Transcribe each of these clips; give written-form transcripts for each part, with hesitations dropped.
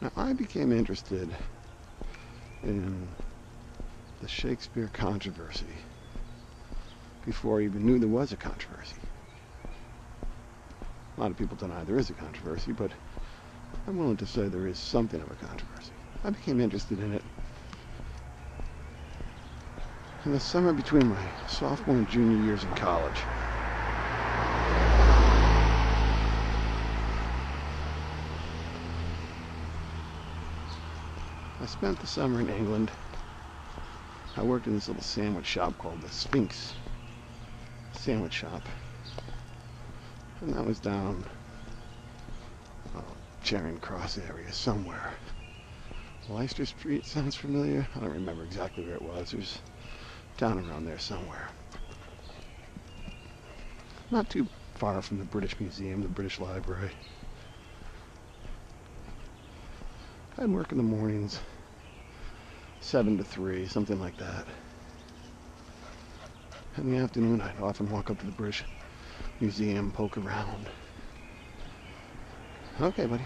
Now, I became interested in the Shakespeare controversy before I even knew there was a controversy. A lot of people deny there is a controversy, but I'm willing to say there is something of a controversy. I became interested in it in the summer between my sophomore and junior years in college. I spent the summer in England. I worked in this little sandwich shop called the Sphinx Sandwich Shop. And that was down Charing Cross area somewhere. Leicester Street sounds familiar. I don't remember exactly where it was. It was down around there somewhere. Not too far from the British Museum, the British Library. I'd work in the mornings, 7 to 3, something like that. In the afternoon, I'd often walk up to the British Museum, poke around. Okay, buddy.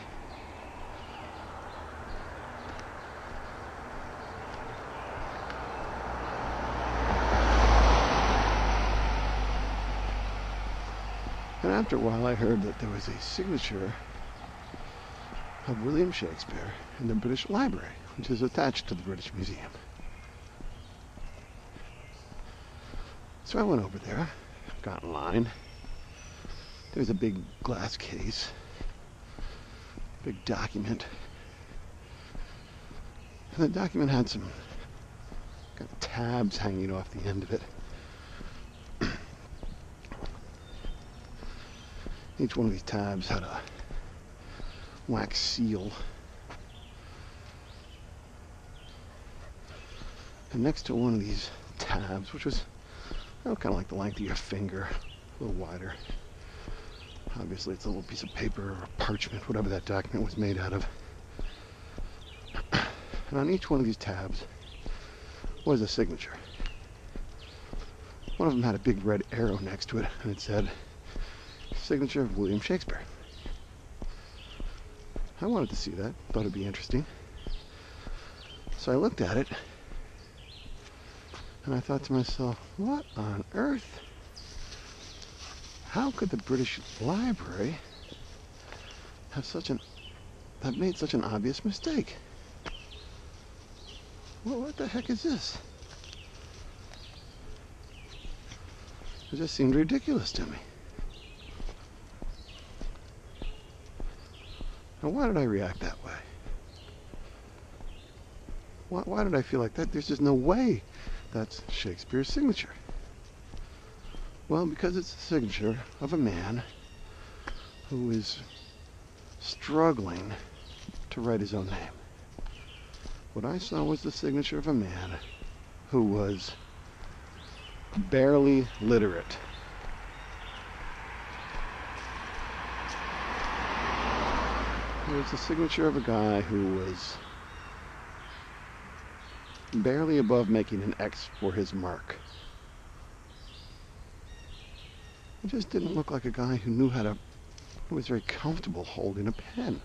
And after a while, I heard that there was a signature of William Shakespeare in the British Library, which is attached to the British Museum. So I went over there, got in line. There was a big glass case, big document. And the document had some kind of tabs hanging off the end of it. Each one of these tabs had a wax seal. And next to one of these tabs, which was kind of like the length of your finger, a little wider. Obviously, it's a little piece of paper or parchment, whatever that document was made out of. And on each one of these tabs was a signature. One of them had a big red arrow next to it, and it said, "Signature of William Shakespeare." I wanted to see that, thought it'd be interesting. So I looked at it, and I thought to myself, what on earth? How could the British Library have made such an obvious mistake? Well, what the heck is this? It just seemed ridiculous to me. Now, why did I react that way? Why did I feel like that? There's just no way that's Shakespeare's signature. Well, because it's the signature of a man who is struggling to write his own name. What I saw was the signature of a man who was barely literate. It was the signature of a guy who was barely above making an X for his mark. It just didn't look like a guy who was very comfortable holding a pen,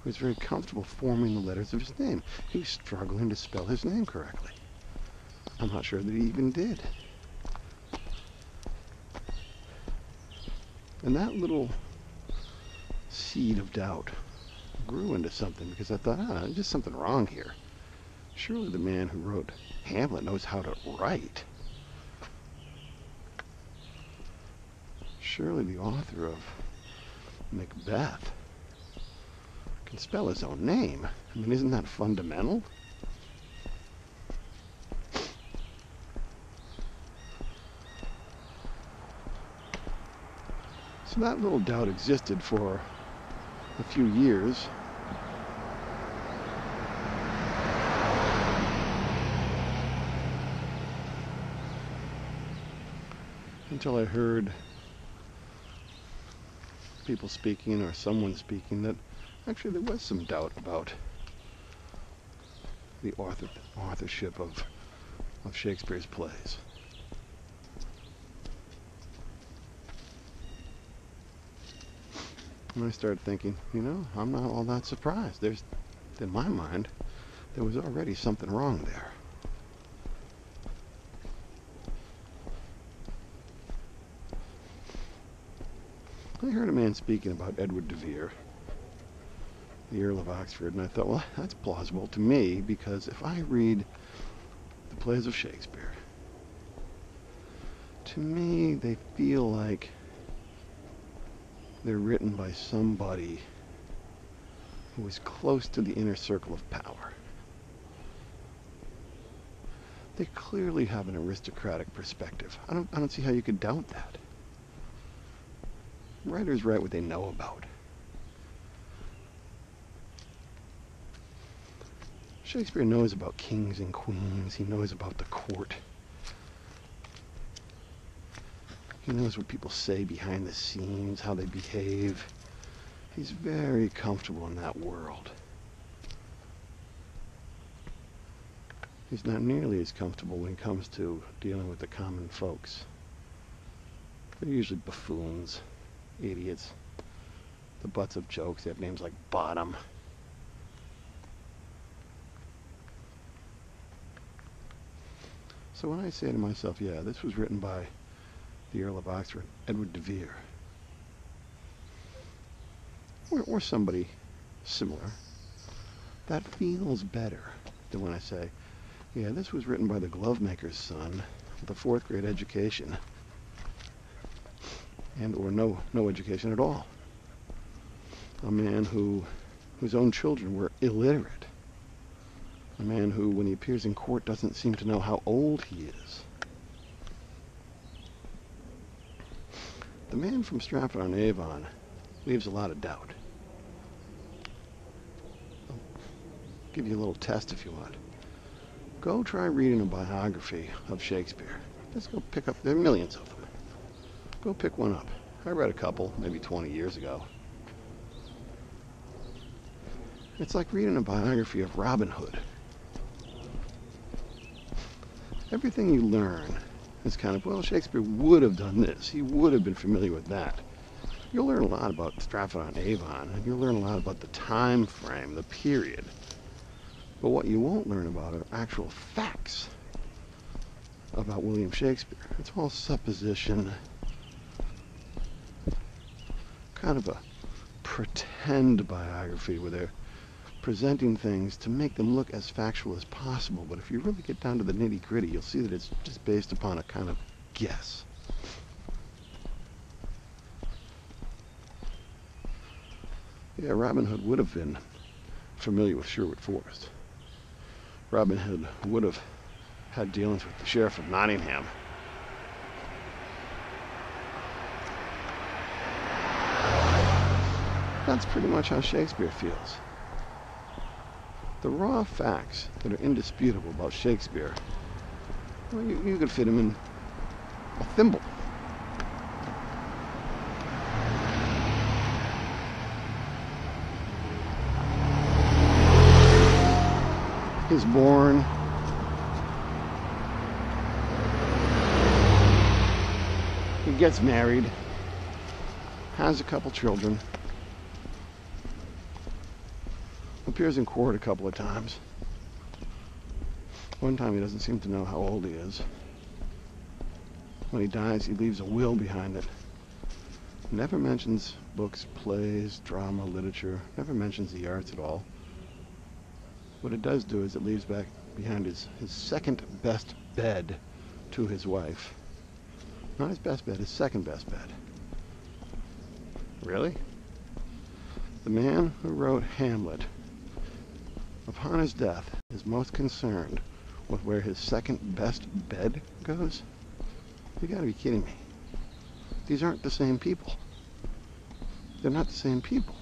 who was very comfortable forming the letters of his name. He was struggling to spell his name correctly. I'm not sure that he even did. And that little seed of doubt grew into something, because I thought, there's just something wrong here. Surely the man who wrote Hamlet knows how to write. Surely the author of Macbeth can spell his own name. I mean, isn't that fundamental? So that little doubt existed for a few years. Until I heard people speaking, or someone speaking, that actually there was some doubt about the authorship of Shakespeare's plays. And I started thinking, I'm not all that surprised. There's in my mind, there was already something wrong there. I heard a man speaking about Edward de Vere, the Earl of Oxford, and I thought, well, that's plausible to me, because if I read the plays of Shakespeare, to me they feel like they're written by somebody who is close to the inner circle of power. They clearly have an aristocratic perspective. I don't see how you could doubt that. Writers write what they know about. Shakespeare knows about kings and queens. He knows about the court. He knows what people say behind the scenes, how they behave. He's very comfortable in that world. He's not nearly as comfortable when it comes to dealing with the common folks. They're usually buffoons, idiots, the butts of jokes. They have names like Bottom. So when I say to myself, yeah, this was written by the Earl of Oxford, Edward de Vere, or somebody similar, that feels better than when I say, yeah, this was written by the glovemaker's son with a 4th grade education and or no education at all. A man whose own children were illiterate. A man who, when he appears in court, doesn't seem to know how old he is. The man from Stratford-on-Avon leaves a lot of doubt. I'll give you a little test if you want. Go try reading a biography of Shakespeare. Just go pick up, there are millions of them. Go pick one up. I read a couple, maybe 20 years ago. It's like reading a biography of Robin Hood. Everything you learn is kind of, well, Shakespeare would have done this. He would have been familiar with that. You'll learn a lot about Stratford-on-Avon, and you'll learn a lot about the time frame, the period. But what you won't learn about are actual facts about William Shakespeare. It's all supposition, kind of a pretend biography where they're presenting things to make them look as factual as possible. But if you really get down to the nitty-gritty, you'll see that it's just based upon a kind of guess. Yeah, Robin Hood would have been familiar with Sherwood Forest. Robin Hood would have had dealings with the sheriff of Nottingham. That's pretty much how Shakespeare feels. The raw facts that are indisputable about Shakespeare, well, you could fit him in a thimble. He's born. He gets married, has a couple children, appears in court a couple of times. One time he doesn't seem to know how old he is. When he dies, he leaves a will behind it. Never mentions books, plays, drama, literature, never mentions the arts at all. What it does do is it leaves back behind his second best bed to his wife. Not his best bed, his second best bed. Really? The man who wrote Hamlet, upon his death, is most concerned with where his second best bed goes? You gotta be kidding me. These aren't the same people. They're not the same people.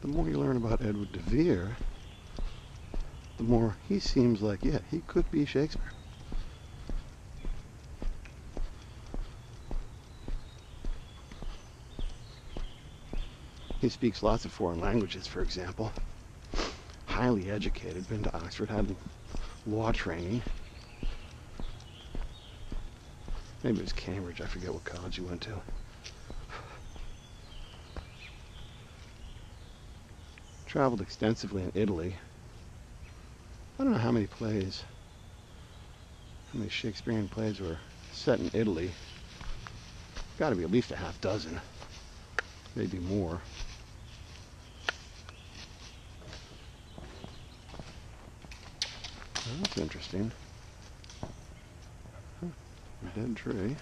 The more you learn about Edward de Vere, the more he seems like, yeah, he could be Shakespeare. He speaks lots of foreign languages, for example. highly educated, been to Oxford, had law training. Maybe it was Cambridge, I forget what college he went to. Traveled extensively in Italy. I don't know how many Shakespearean plays were set in Italy. Got to be at least a half dozen, maybe more. Well, that's interesting. Huh. A dead tree.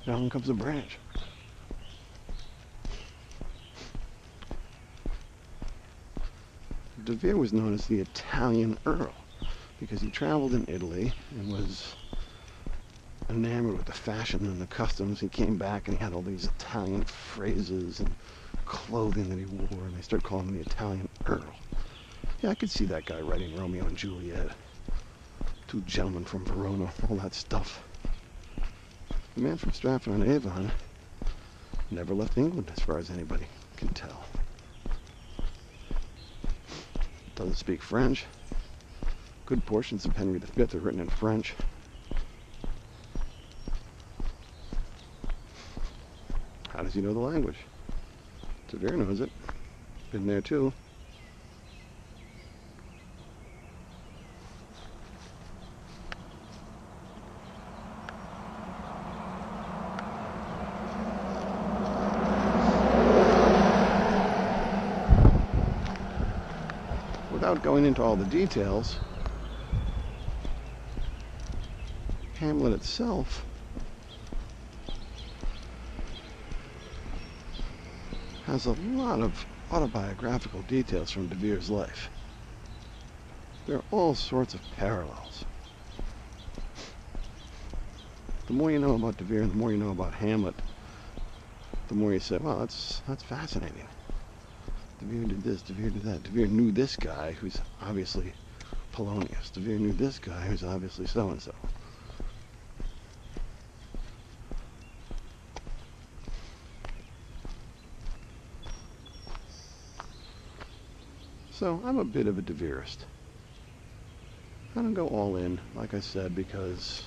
Down comes a branch. De Vere was known as the Italian Earl because he traveled in Italy and was enamored with the fashion and the customs. He came back and he had all these Italian phrases and clothing that he wore, and they started calling him the Italian Earl. Yeah, I could see that guy writing Romeo and Juliet, Two Gentlemen from Verona, all that stuff. The man from Stratford-on-Avon never left England, as far as anybody can tell. Doesn't speak French. Good portions of Henry V are written in French. How does he know the language? De Vere knows it. Been there too. Without going into all the details, Hamlet itself has a lot of autobiographical details from De Vere's life. There are all sorts of parallels. The more you know about De Vere and the more you know about Hamlet, the more you say, wow, that's fascinating. De Vere did this, De Vere did that. De Vere knew this guy who's obviously Polonius. De Vere knew this guy who's obviously so-and-so. So I'm a bit of a De Vereist. I don't go all in, like I said, because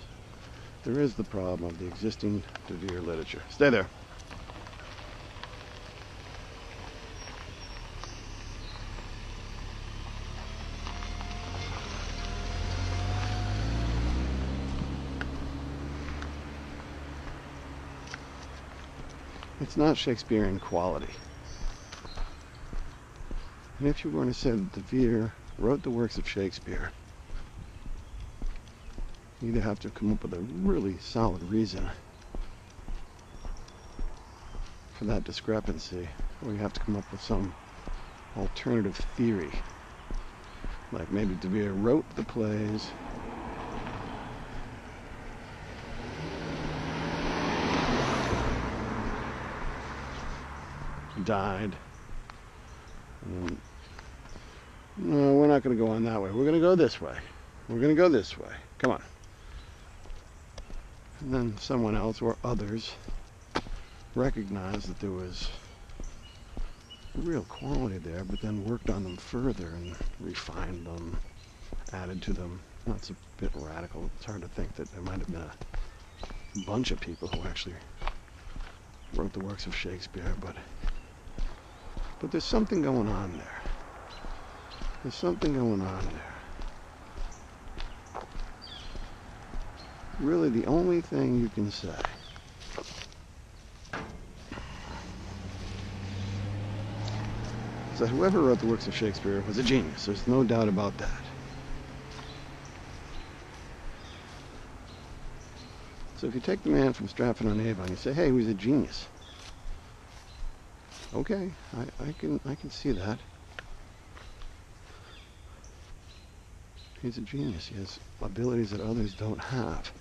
there is the problem of the existing De Vere literature. Stay there. It's not Shakespearean quality. And if you were to say that De Vere wrote the works of Shakespeare, you either have to come up with a really solid reason for that discrepancy, or you have to come up with some alternative theory. Like maybe De Vere wrote the plays, died, and no, we're not going to go on that way. We're going to go this way. We're going to go this way. Come on. And then someone else or others recognized that there was real quality there, but then worked on them further and refined them, added to them. That's a bit radical. It's hard to think that there might have been a bunch of people who actually wrote the works of Shakespeare, but there's something going on there. There's something going on there. Really, the only thing you can say is that whoever wrote the works of Shakespeare was a genius. There's no doubt about that. So if you take the man from Stratford-on-Avon, you say, hey, he was a genius. Okay, I can see that. He's a genius. He has abilities that others don't have.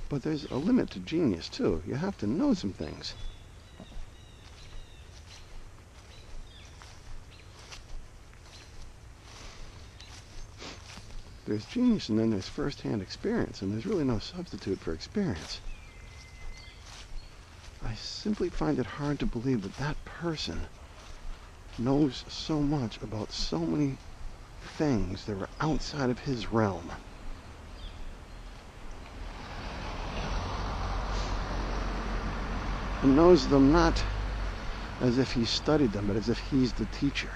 But there's a limit to genius, too. You have to know some things. There's genius, and then there's first-hand experience, and there's really no substitute for experience. I simply find it hard to believe that that person knows so much about so many things that are outside of his realm. And knows them not as if he studied them, but as if he's the teacher.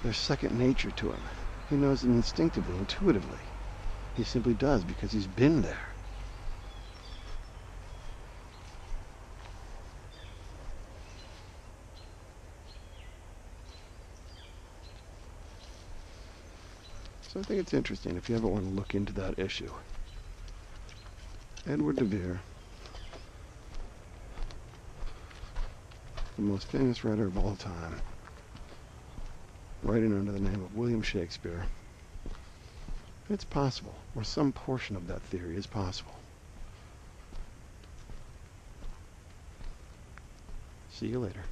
They're second nature to him. He knows them instinctively, intuitively. He simply does because he's been there. So I think it's interesting if you ever want to look into that issue. Edward de Vere, the most famous writer of all time, writing under the name of William Shakespeare. It's possible, or some portion of that theory is possible. See you later.